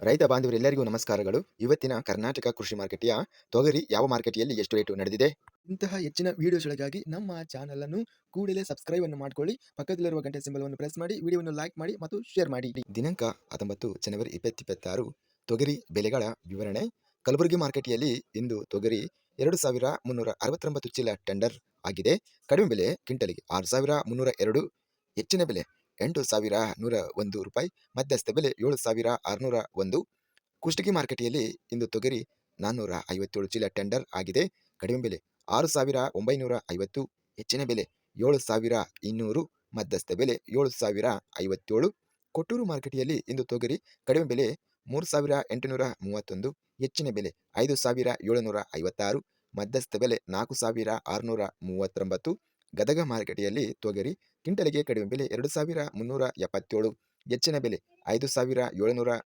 ರೈತ ಬಾಂಧವರೆಲ್ಲರಿಗೂ ನಮಸ್ಕಾರಗಳು. ಇವತ್ತಿನ ಕರ್ನಾಟಕ ಕೃಷಿ ಮಾರುಕಟ್ಟೆಯ ತೊಗರಿ ಯಾವ ಮಾರುಕಟ್ಟೆಯಲ್ಲಿ ಎಷ್ಟು ರೇಟು ನಡೆದಿದೆ? ಇಂತಹ ಹೆಚ್ಚಿನ ವಿಡಿಯೋಸ್‌ಗಳಿಗಾಗಿ ನಮ್ಮ ಚಾನಲ್ ಅನ್ನು ಕೂಡಲೇ ಸಬ್ಸ್ಕ್ರೈಬ್ ಅನ್ನು ಮಾಡಿಕೊಳ್ಳಿ. ಪಕ್ಕದಲ್ಲಿರುವ ಗಂಟೆ ಸಿಂಬಲ್ ಅನ್ನು ಪ್ರೆಸ್ ಮಾಡಿ, ವಿಡಿಯೋವನ್ನು ಲೈಕ್ ಮಾಡಿ ಮತ್ತು ಶೇರ್ ಮಾಡಿ. ದಿನಾಂಕ 19 ಜನವರಿ 2026 ತೊಗರಿ ಬೆಲೆಗಳ ವಿವರಣೆ. ಕಲಬುರಗಿ ಮಾರುಕಟ್ಟೆಯಲ್ಲಿ ಇಂದು ತೊಗರಿ 2369 ಚೀಲ ಟೆಂಡರ್ ಆಗಿದೆ. ಕಡಿಮೆ ಬೆಲೆ ಕ್ವಿಂಟಲಿಗೆ 6302, ಹೆಚ್ಚಿನ ಬೆಲೆ 8101 ರೂಪಾಯಿ, ಮಧ್ಯಸ್ಥ ಬೆಲೆ 7601. ಕುಷ್ಟಗಿ ಮಾರುಕಟ್ಟೆಯಲ್ಲಿ ಇಂದು ತೊಗರಿ 457 ಚೀಲ ಟೆಂಡರ್ ಆಗಿದೆ. ಕಡಿಮೆ ಬೆಲೆ 6950, ಹೆಚ್ಚಿನ ಬೆಲೆ 7200, ಮಧ್ಯಸ್ಥ ಬೆಲೆ 7057. ಕೊಟ್ಟೂರು ಮಾರುಕಟ್ಟೆಯಲ್ಲಿ ಇಂದು ತೊಗರಿ ಕಡಿಮೆ ಬೆಲೆ 3831, ಹೆಚ್ಚಿನ ಬೆಲೆ 5756, ಮಧ್ಯಸ್ಥ ಬೆಲೆ 4639. ಗದಗ ಮಾರುಕಟ್ಟೆಯಲ್ಲಿ ತೊಗರಿ ಕ್ವಿಂಟಲಿಗೆ ಕಡಿಮೆ ಬೆಲೆ 2377, ಹೆಚ್ಚಿನ ಬೆಲೆ 5700,